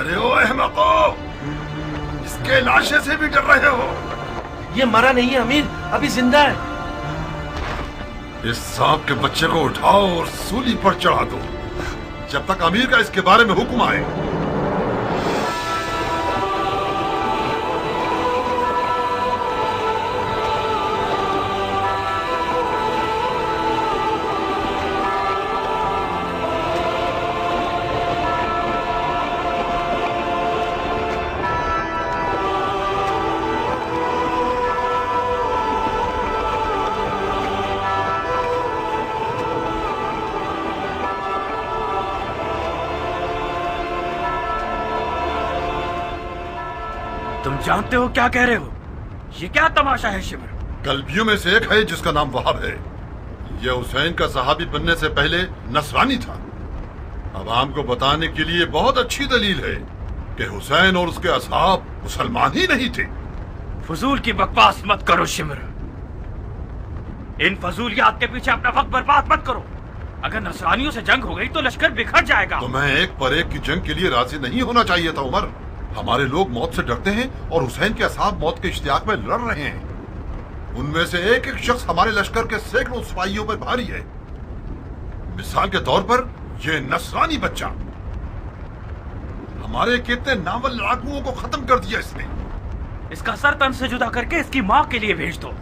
अरे ओ अहमको, इसके लाशे से भी डर रहे हो? ये मरा नहीं है अमीर, अभी जिंदा है। इस सांप के बच्चे को उठाओ और सूली पर चढ़ा दो जब तक अमीर का इसके बारे में हुक्म आए। तुम जानते हो क्या कह रहे हो? ये क्या तमाशा है शिमर? कल्बियों में से एक है जिसका नाम वहाब है। यह हुसैन का सहाबी बनने से पहले नसरानी था। अवाम को बताने के लिए बहुत अच्छी दलील है कि हुसैन और उसके असहाब मुसलमान ही नहीं थे। फजूल की बकवास मत करो शिमर। इन फजूलियात के पीछे अपना वक्त बर्बाद मत करो। अगर नसरानियों से जंग हो गई तो लश्कर बिखर जाएगा। तो मैं एक पर एक की जंग के लिए राजी नहीं होना चाहिए था उमर। हमारे लोग मौत से डरते हैं और हुसैन के असहाब मौत के इश्तियाक में लड़ रहे हैं। उनमें से एक एक शख्स हमारे लश्कर के सैकड़ों सिपाहियों पर भारी है। मिसाल के तौर पर यह नसरानी बच्चा हमारे कितने नावल लड़ाकुओं को खत्म कर दिया इसने। इसका सर तन से जुदा करके इसकी माँ के लिए भेज दो।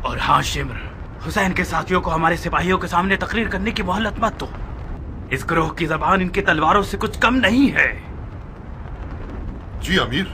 और हाँ शिमर, हुसैन के साथियों को हमारे सिपाहियों के सामने तकरीर करने की मोहलत मत दो। इस ग्रोह की जबान इनकी तलवारों से कुछ कम नहीं है। जी अमीर।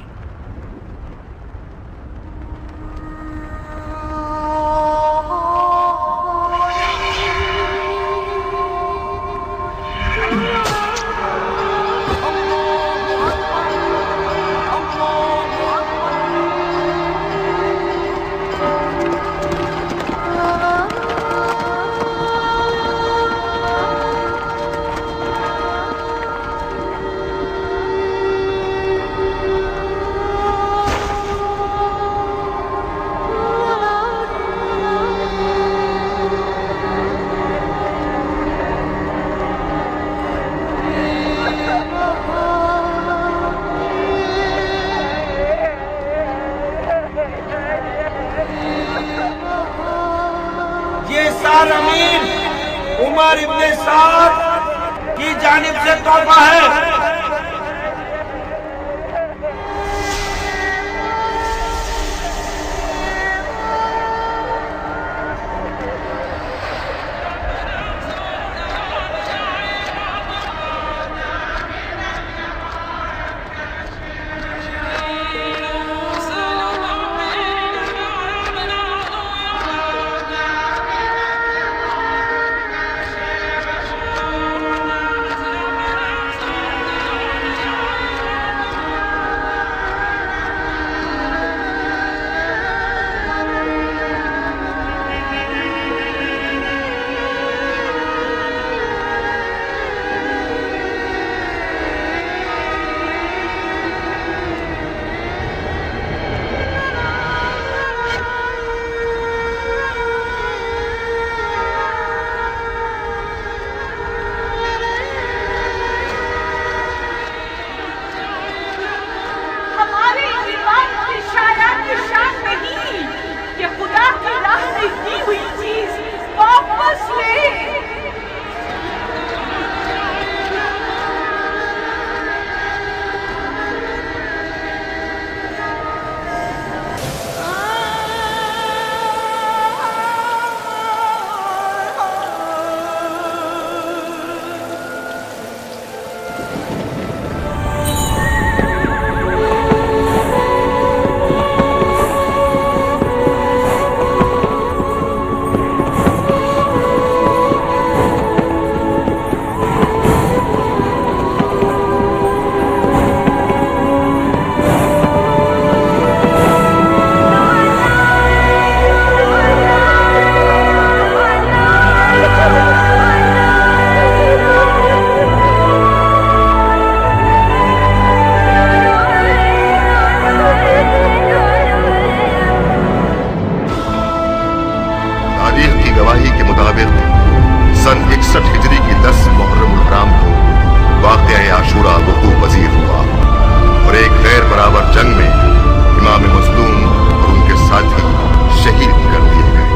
उमर इब्ने साद की जानिब से तोहफा है। सन 61 हिजरी की 10 मुहर्रम उल हराम को वाक़या आशूरा वक़ू पजीर हुआ और एक गैर बराबर जंग में इमाम मज़लूम और उनके साथी शहीद कर दिए गए।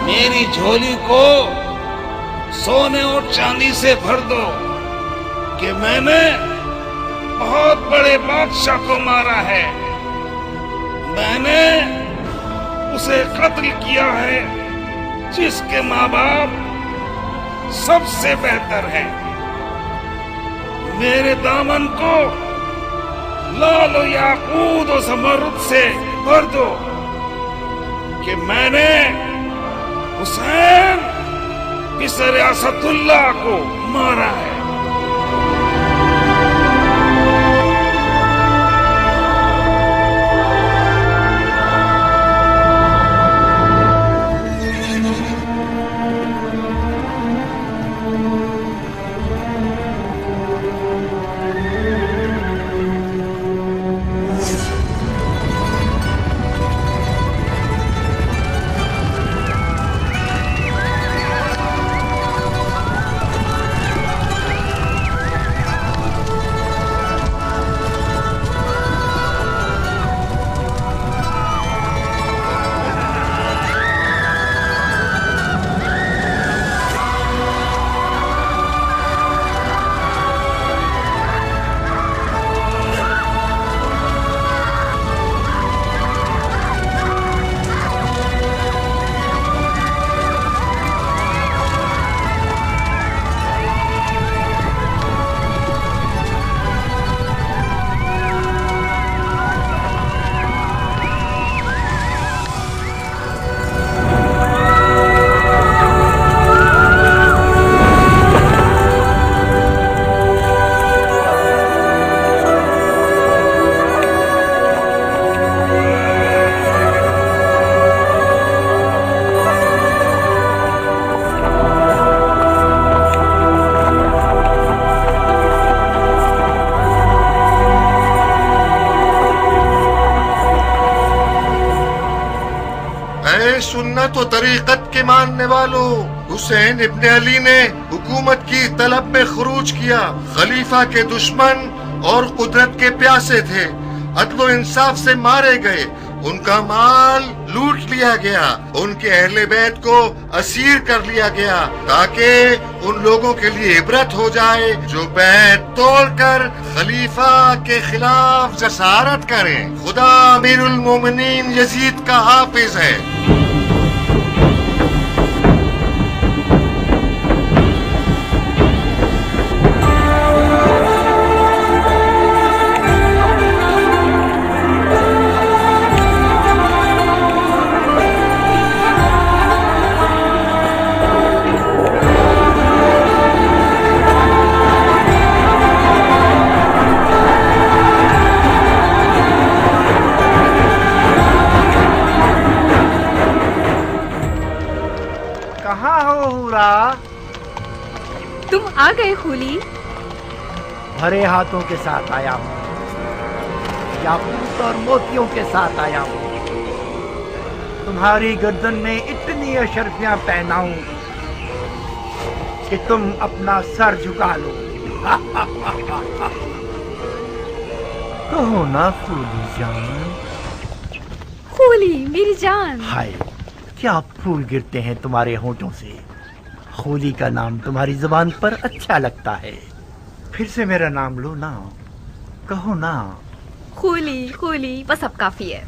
मेरी झोली को सोने और चांदी से भर दो कि मैंने बहुत बड़े बादशाह को मारा है। मैंने उसे कत्ल किया है जिसके माँ बाप सबसे बेहतर हैं। मेरे दामन को लाल और याकूत और ज़मरुद से भर दो कि मैंने हुसैन बिसर असदुल्लाह को मारा है। सुन्नत और तरीक़त के मानने वालों, हुसैन इब्न अली ने हुकूमत की तलब में खुरूज किया। खलीफा के दुश्मन और कुदरत के प्यासे थे, अदलो इंसाफ से मारे गए, उनका माल लूट लिया गया, उनके अहले बैत को असीर कर लिया गया ताकि उन लोगों के लिए इबरत हो जाए जो बैत तोड़कर खलीफा के खिलाफ जसारत करें। खुदा अमीरुल मोमिनीन यजीद का हाफिज है। तुम आ गए खूली? भरे हाथों के साथ आया हूँ, याकूत और मोतियों के साथ आया हूँ। तुम्हारी गर्दन में इतनी अशरफियां पहनाऊं कि तुम अपना सर झुका लो। कहो ना खूली जान। खूली मेरी जान। हाय, क्या फूल गिरते हैं तुम्हारे होठों से। खूली का नाम तुम्हारी जुबान पर अच्छा लगता है। फिर से मेरा नाम लो ना, कहो ना। खूली खूली बस अब काफी है।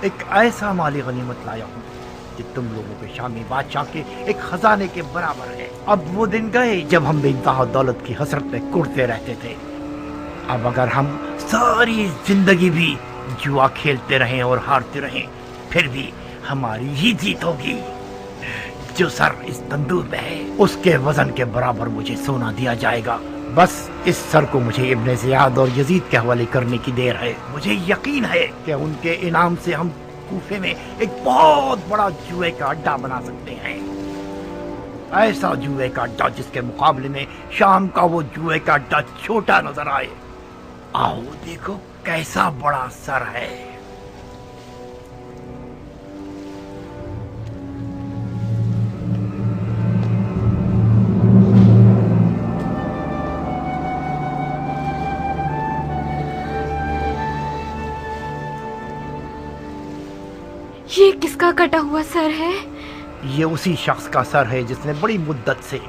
एक ऐसा माली गनीमत लाया हूँ कि तुम लोगों के शामी बादशाह के एक खजाने के बराबर है। अब वो दिन गए जब हम बेइंतहा दौलत की हसरत में कुड़ते रहते थे। अब अगर हम सारी जिंदगी भी जुआ खेलते रहें और हारते रहें, फिर भी हमारी ही जीत होगी। जो सर इस तंदूर में है उसके वजन के बराबर मुझे सोना दिया जाएगा। बस इस सर को मुझे इब्ने ज़ियाद और यजीद के हवाले करने की देर है। मुझे यकीन है कि उनके इनाम से हम कूफे में एक बहुत बड़ा जुए का अड्डा बना सकते हैं। ऐसा जुए का अड्डा जिसके मुकाबले में शाम का वो जुए का अड्डा छोटा नजर आए। आओ देखो कैसा बड़ा सर है। ये किसका कटा हुआ सर है? ये उसी शख्स का सर है जिसने बड़ी मुद्दत से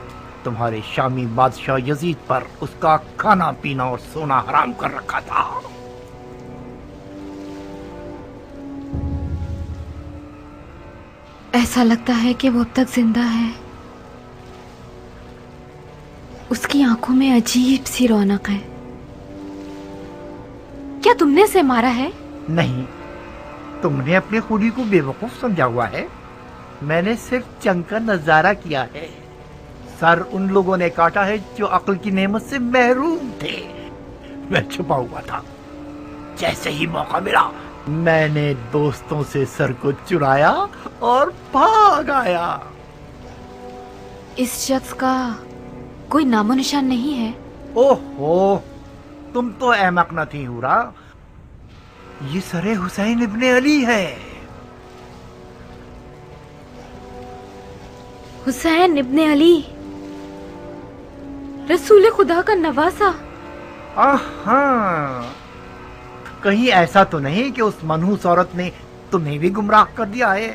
तुम्हारे शामी बादशाह यजीद पर उसका खाना पीना और सोना हराम कर रखा था। ऐसा लगता है कि वो अब तक जिंदा है। उसकी आंखों में अजीब सी रौनक है। क्या तुमने उसे मारा है? नहीं, तुमने अपने खूनी को बेवकूफ समझा हुआ है। मैंने सिर्फ जंग का नजारा किया है। सर उन लोगों ने काटा है जो अक्ल की नेमत से महरूम थे। मैं छुपा हुआ था। जैसे ही मौका मिला मैंने दोस्तों से सर को चुराया और भाग आया। इस शख्स का कोई नामो निशान नहीं है? ओहो, तुम तो अहमक न थी हुरा। ये सरे हुसैन इब्ने अली है। हुसैन इब्ने अली, रसूल खुदा का नवासा। हाँ, कहीं ऐसा तो नहीं कि उस मनहूस औरत ने तुम्हें भी गुमराह कर दिया है?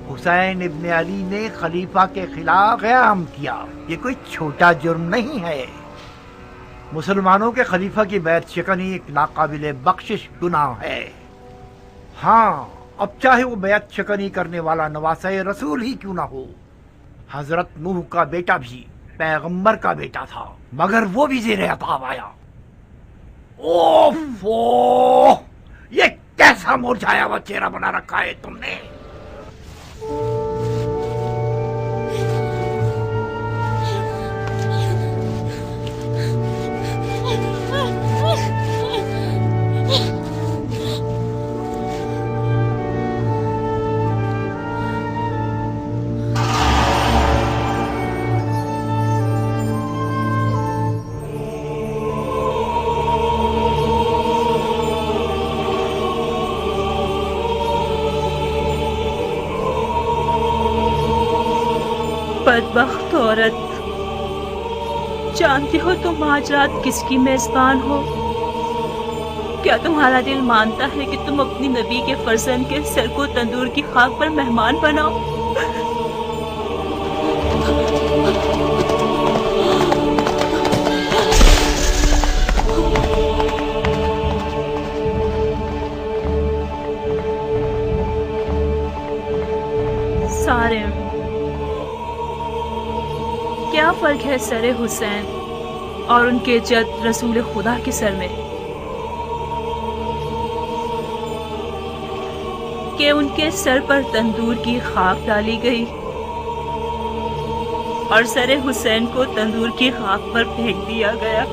हुसैन इब्ने अली ने खलीफा के खिलाफ क़याम किया। ये कोई छोटा जुर्म नहीं है। मुसलमानों के खलीफा की बैत शिकनी एक नाकाबिले बख्शिश गुनाह है। हाँ, अब चाहे वो बैत शिकनी करने वाला नवासे रसूल ही क्यों ना हो। हजरत नूह का बेटा भी पैगंबर का बेटा था, मगर वो भी ज़ेरे अताब आया। ओफो, ये कैसा मुरझाया हुआ चेहरा बना रखा है तुमने। बदबख्त औरत, जानती हो तुम आज रात किसकी मेजबान हो? क्या तुम्हारा दिल मानता है कि तुम अपनी नबी के फर्जंद के सर को तंदूर की खाक पर मेहमान बनाओ? सारे क्या फर्क है सरे हुसैन और उनके जद रसूल खुदा के सर में कि उनके सर पर तंदूर की खाक डाली गई और सरे हुसैन को तंदूर की खाक पर फेंक दिया गया।